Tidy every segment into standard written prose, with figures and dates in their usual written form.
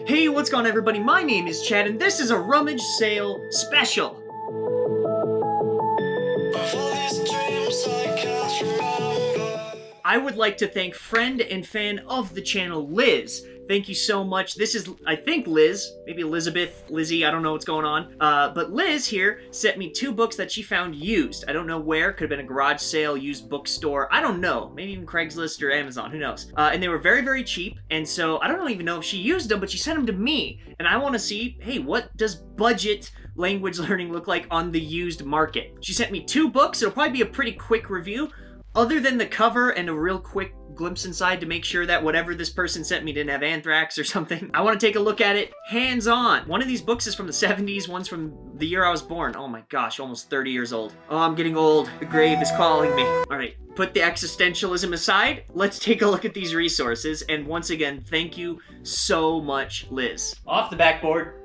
Hey, what's going on everybody? My name is Chad and this is a Rummage Sale Special. I would like to thank friend and fan of the channel, Liz. Thank you so much. This is, I think, Liz, maybe Elizabeth, Lizzie, I don't know what's going on. But Liz here sent me 2 books that she found used. I don't know where, could have been a garage sale, used bookstore, I don't know. Maybe even Craigslist or Amazon, who knows. And they were very, very cheap, and so I don't even know if she used them, but she sent them to me. And I want to see, hey, what does budget language learning look like on the used market? She sent me 2 books, it'll probably be a pretty quick review. Other than the cover and a real quick glimpse inside to make sure that whatever this person sent me didn't have anthrax or something, I want to take a look at it hands-on. One of these books is from the 70s, one's from the year I was born. Oh my gosh, almost 30 years old. Oh, I'm getting old. The grave is calling me. All right, put the existentialism aside. Let's take a look at these resources. And once again, thank you so much, Liz. Off the backboard.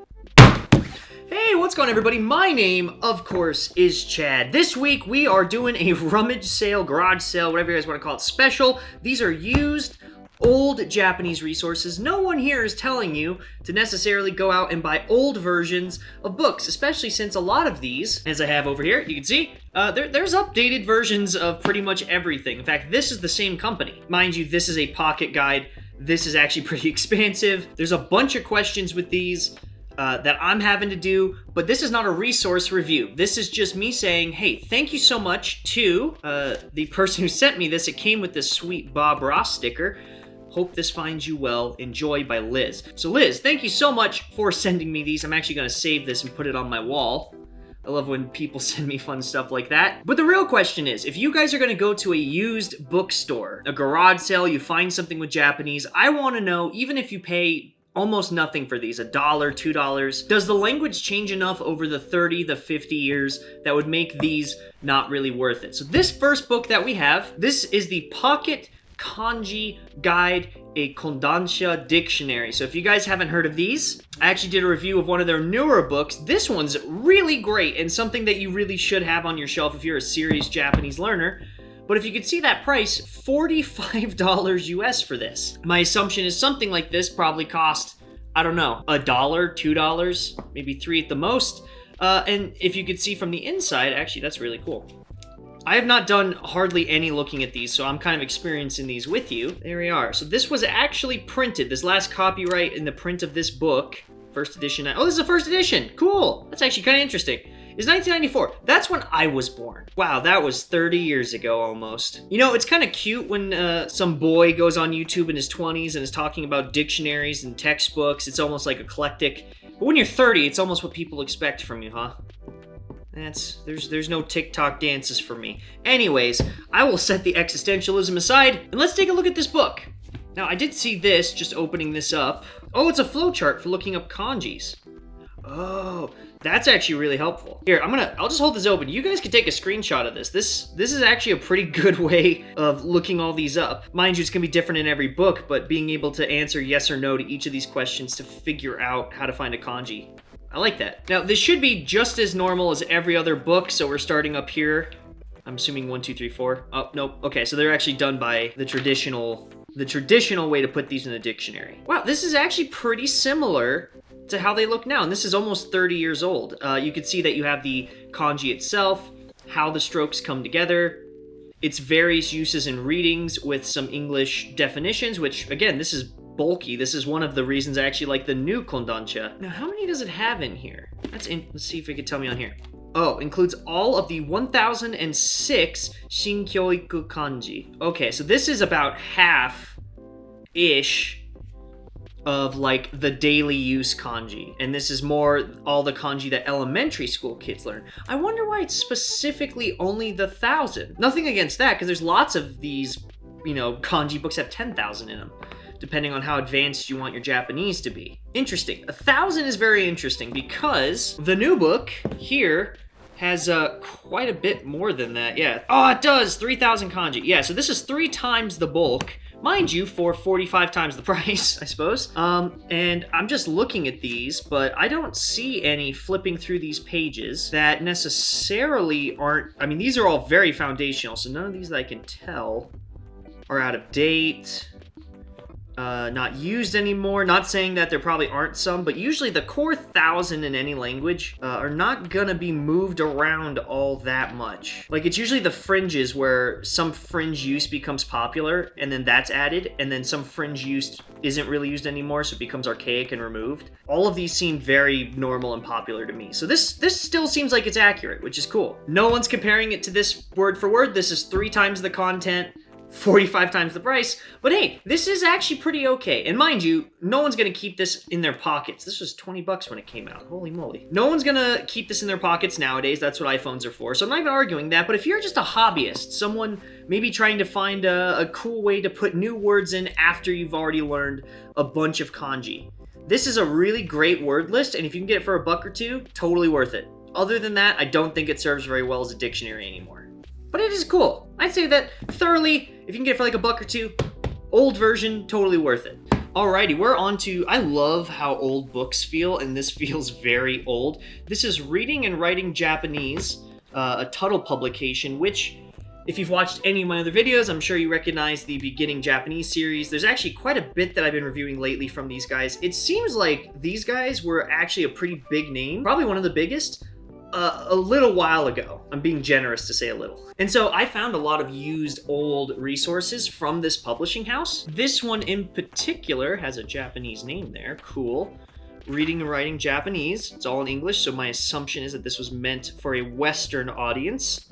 Hey, what's going on everybody? My name, of course, is Chad. This week we are doing a rummage sale, garage sale, whatever you guys want to call it, special. These are used, old Japanese resources. No one here is telling you to necessarily go out and buy old versions of books, especially since a lot of these, as I have over here, you can see, there's updated versions of pretty much everything. In fact, this is the same company. Mind you, this is a pocket guide. This is actually pretty expansive. There's a bunch of questions with these that I'm having to do, but this is not a resource review. This is just me saying, hey, thank you so much to the person who sent me this. It came with this sweet Bob Ross sticker. Hope this finds you well. Enjoy, by Liz. So Liz, thank you so much for sending me these. I'm actually gonna save this and put it on my wall. I love when people send me fun stuff like that. But the real question is, if you guys are gonna go to a used bookstore, a garage sale, you find something with Japanese, I wanna know, even if you pay almost nothing for these, $1, $2. Does the language change enough over the 30, the 50 years that would make these not really worth it? So this first book that we have, this is the Pocket Kanji Guide, a Kondansha Dictionary. So if you guys haven't heard of these, I actually did a review of one of their newer books. This one's really great and something that you really should have on your shelf if you're a serious Japanese learner. But if you could see that price, $45 US for this. My assumption is something like this probably cost, I don't know, $1, $2, maybe $3 at the most. And if you could see from the inside, actually, that's really cool. I have not done hardly any looking at these, so I'm kind of experiencing these with you. There we are. So this was actually printed, this last copyright in the print of this book, first edition. Oh, this is a first edition. Cool. That's actually kind of interesting. It's 1994. That's when I was born. Wow, that was 30 years ago almost. You know, it's kind of cute when some boy goes on YouTube in his 20s and is talking about dictionaries and textbooks. It's almost like eclectic. But when you're 30, it's almost what people expect from you, huh? There's no TikTok dances for me. Anyways, I will set the existentialism aside and let's take a look at this book. Now, I did see this, just opening this up. Oh, it's a flowchart for looking up kanjis. Oh, that's actually really helpful. Here, I'll just hold this open. You guys can take a screenshot of this. This is actually a pretty good way of looking all these up. Mind you, it's gonna be different in every book, but being able to answer yes or no to each of these questions to figure out how to find a kanji. I like that. Now, this should be just as normal as every other book, so we're starting up here. I'm assuming 1, 2, 3, 4. Oh, nope. Okay, so they're actually done by the traditional way to put these in the dictionary. Wow, this is actually pretty similar to how they look now, and this is almost 30 years old. You can see that you have the kanji itself, how the strokes come together, its various uses and readings with some English definitions, which, again, this is bulky. This is one of the reasons I actually like the new Kondansha. Now, how many does it have in here? Let's see if it can tell me on here. Oh, includes all of the 1006 Shinkyoiku kanji. Okay, so this is about half-ish of like the daily use kanji, and this is more all the kanji that elementary school kids learn. I wonder why it's specifically only the 1,000. Nothing against that, because there's lots of these, you know, kanji books have 10,000 in them, depending on how advanced you want your Japanese to be. Interesting. 1,000 is very interesting because the new book here has quite a bit more than that. Yeah. Oh, it does. 3,000 kanji. Yeah, so this is 3 times the bulk. Mind you, for 45 times the price, I suppose. And I'm just looking at these, but I don't see any flipping through these pages that necessarily aren't, I mean, these are all very foundational, so none of these that I can tell are out of date. not used anymore. Not saying that there probably aren't some, but usually the core 1,000 in any language are not gonna be moved around all that much. Like, it's usually the fringes where some fringe use becomes popular, and then that's added, and then some fringe use isn't really used anymore, so it becomes archaic and removed. All of these seem very normal and popular to me. So this still seems like it's accurate, which is cool. No one's comparing it to this word for word. This is 3 times the content, 45 times the price, but hey, this is actually pretty okay. And mind you, no one's gonna keep this in their pockets. This was 20 bucks when it came out. Holy moly. No one's gonna keep this in their pockets nowadays. That's what iPhones are for. So I'm not even arguing that, but if you're just a hobbyist, someone maybe trying to find a cool way to put new words in after you've already learned a bunch of kanji, this is a really great word list, and if you can get it for a buck or two, totally worth it. Other than that, I don't think it serves very well as a dictionary anymore. But it is cool. I'd say that thoroughly, if you can get it for like a buck or two, old version, totally worth it. Alrighty, we're on to, I love how old books feel, and this feels very old. This is Reading and Writing Japanese, a Tuttle publication, which, if you've watched any of my other videos, I'm sure you recognize the beginning Japanese series. There's actually quite a bit that I've been reviewing lately from these guys. It seems like these guys were actually a pretty big name, probably one of the biggest, a little while ago. I'm being generous to say a little. And so I found a lot of used old resources from this publishing house. This one in particular has a Japanese name there. Cool. Reading and Writing Japanese. It's all in English, so my assumption is that this was meant for a Western audience.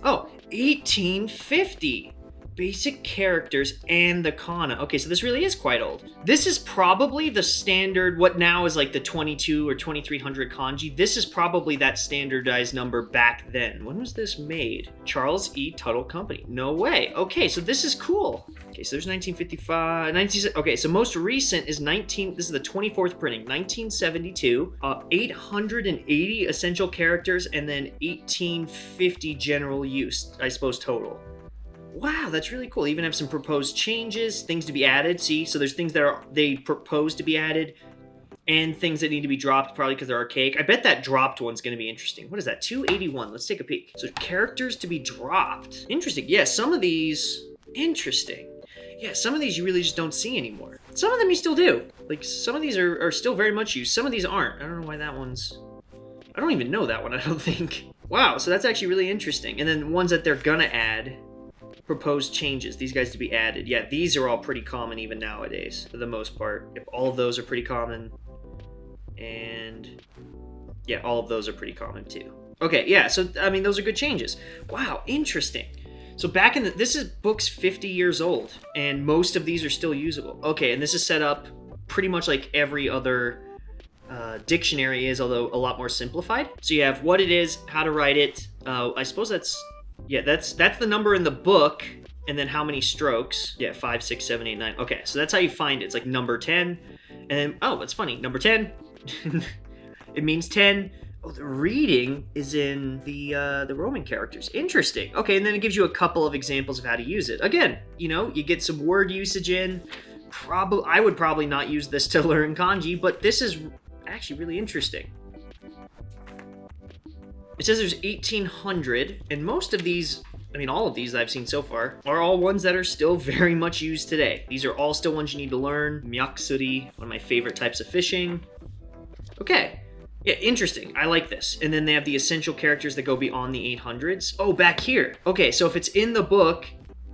Oh, 1850. Basic characters and the kana. Okay, so this really is quite old. This is probably the standard, what now is like the 22 or 2300 kanji. This is probably that standardized number back then. When was this made? Charles E. Tuttle Company. No way. Okay, so this is cool. Okay, so there's 1955, okay, so most recent is this is the 24th printing, 1972, 880 essential characters, and then 1850 general use, I suppose, total. Wow, that's really cool. Even have some proposed changes, things to be added. See, so there's things that they propose to be added and things that need to be dropped probably because they're archaic. I bet that dropped one's going to be interesting. What is that? 281. Let's take a peek. So characters to be dropped. Interesting. Yeah, some of these, interesting. Yeah, some of these you really just don't see anymore. Some of them you still do. Like, some of these are still very much used. Some of these aren't. I don't know why that one's... I don't even know that one, I don't think. Wow, so that's actually really interesting. And then ones that they're gonna add... Proposed changes, these guys to be added. Yeah, these are all pretty common even nowadays, for the most part. If all of those are pretty common. And yeah, all of those are pretty common too. Okay, yeah, so I mean, those are good changes. Wow, interesting. So back in this is books 50 years old, and most of these are still usable. Okay, and this is set up pretty much like every other dictionary is, although a lot more simplified. So you have what it is, how to write it. I suppose that's the number in the book, and then how many strokes. Yeah, 5, 6, 7, 8, 9. Okay, so that's how you find it. It's like number 10, and then, oh, that's funny, number 10, it means 10. Oh, the reading is in the Roman characters. Interesting. Okay, and then it gives you a couple of examples of how to use it. Again, you know, you get some word usage in. I would probably not use this to learn kanji, but this is actually really interesting. It says there's 1,800, and most of these, I mean, all of these I've seen so far, are all ones that are still very much used today. These are all still ones you need to learn. Myakusuri, one of my favorite types of fishing. Okay. Yeah, interesting. I like this. And then they have the essential characters that go beyond the 800s. Oh, back here. Okay, so if it's in the book,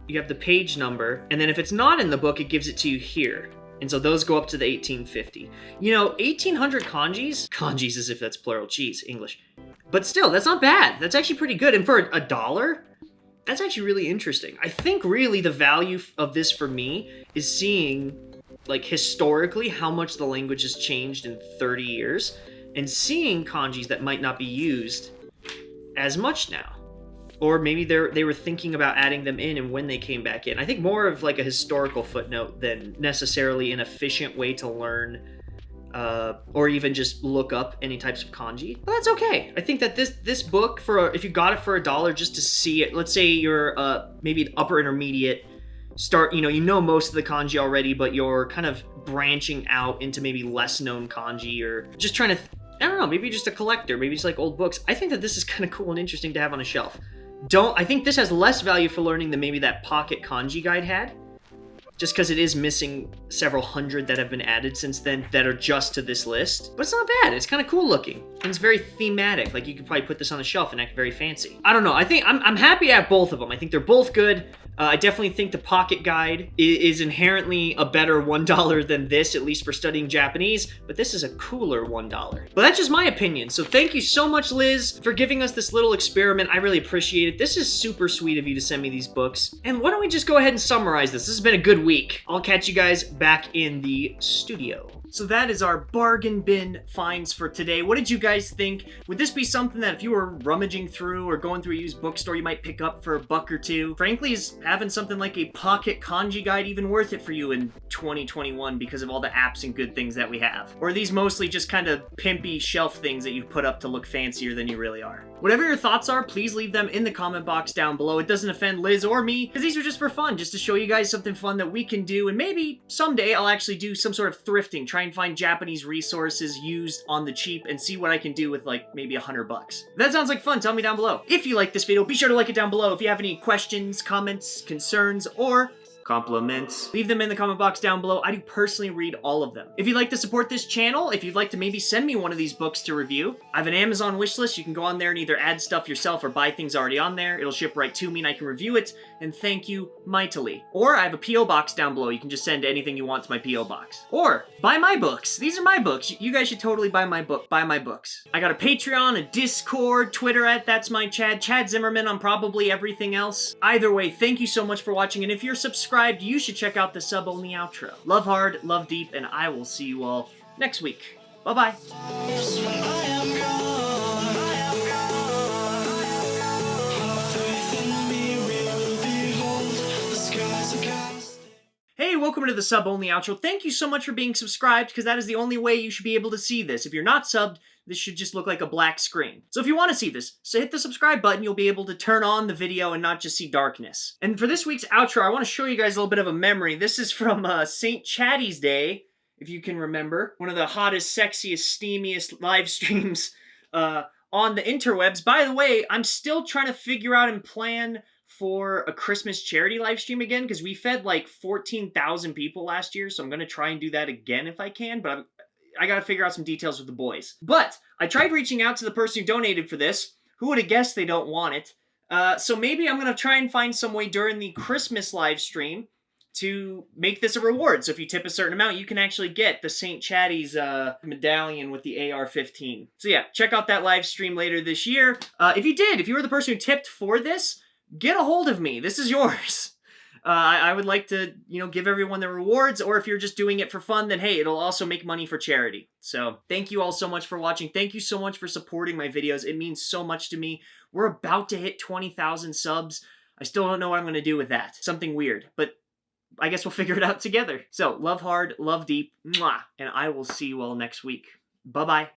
you have the page number, and then if it's not in the book, it gives it to you here. And so those go up to the 1850. You know, 1,800 kanjis as if that's plural, geez, English. But still, that's not bad. That's actually pretty good. And for $1, that's actually really interesting. I think really the value of this for me is seeing, like, historically how much the language has changed in 30 years and seeing kanjis that might not be used as much now. Or maybe they were thinking about adding them in and when they came back in. I think more of like a historical footnote than necessarily an efficient way to learn or even just look up any types of kanji. But that's okay. I think that this book, if you got it for $1 just to see it, let's say you're maybe an upper intermediate, you know most of the kanji already, but you're kind of branching out into maybe less known kanji, or just trying to, I don't know, maybe just a collector, maybe just like old books. I think that this is kind of cool and interesting to have on a shelf. I think this has less value for learning than maybe that pocket kanji guide had. just because it is missing several hundred that have been added since then that are just to this list. But it's not bad. It's kind of cool looking. And it's very thematic. Like, you could probably put this on the shelf and act very fancy. I don't know. I think I'm happy to have both of them. I think they're both good. I definitely think the pocket guide is inherently a better $1 than this, at least for studying Japanese, but this is a cooler $1. But that's just my opinion. So thank you so much, Liz, for giving us this little experiment. I really appreciate it. This is super sweet of you to send me these books. And why don't we just go ahead and summarize this? This has been a good week. I'll catch you guys back in the studio. So that is our bargain bin finds for today. What did you guys think? Would this be something that if you were rummaging through or going through a used bookstore, you might pick up for $1 or $2? Frankly, is having something like a pocket kanji guide even worth it for you in 2021 because of all the apps and good things that we have? Or are these mostly just kind of pimpy shelf things that you put up to look fancier than you really are? Whatever your thoughts are, please leave them in the comment box down below. It doesn't offend Liz or me, because these are just for fun, just to show you guys something fun that we can do, and maybe someday I'll actually do some sort of thrifting, try and find Japanese resources used on the cheap, and see what I can do with, like, maybe $100. If that sounds like fun, tell me down below. If you like this video, be sure to like it down below. If you have any questions, comments, concerns, or compliments, leave them in the comment box down below. I do personally read all of them. If you'd like to support this channel, if you'd like to maybe send me one of these books to review, I have an Amazon wishlist. You can go on there and either add stuff yourself or buy things already on there. It'll ship right to me and I can review it, and thank you mightily. Or I have a P.O. box down below. You can just send anything you want to my P.O. box. Or buy my books. These are my books. You guys should totally buy my book. Buy my books. I got a Patreon, a Discord, Twitter @ That's My Chad Zimmerman on probably everything else. Either way, thank you so much for watching, and if you're subscribed, you should check out the sub-only outro. Love hard, love deep, and I will see you all next week. Bye-bye. Hey, welcome to the sub-only outro. Thank you so much for being subscribed, because that is the only way you should be able to see this. If you're not subbed, this should just look like a black screen. So if you want to see this, so hit the subscribe button. You'll be able to turn on the video and not just see darkness. And for this week's outro, I want to show you guys a little bit of a memory. This is from St. Chatty's Day, if you can remember. One of the hottest, sexiest, steamiest live streams on the interwebs. By the way, I'm still trying to figure out and plan for a Christmas charity live stream again, because we fed like 14,000 people last year, so I'm going to try and do that again if I can, but I got to figure out some details with the boys. But I tried reaching out to the person who donated for this. Who would have guessed they don't want it? So maybe I'm going to try and find some way during the Christmas live stream to make this a reward. So if you tip a certain amount, you can actually get the St. Chatty's medallion with the AR-15. So yeah, check out that live stream later this year. If you were the person who tipped for this, get a hold of me. This is yours. I would like to, give everyone the rewards, or if you're just doing it for fun, then hey, it'll also make money for charity. So thank you all so much for watching. Thank you so much for supporting my videos. It means so much to me. We're about to hit 20,000 subs. I still don't know what I'm going to do with that. Something weird, but I guess we'll figure it out together. So love hard, love deep, mwah, and I will see you all next week. Bye-bye.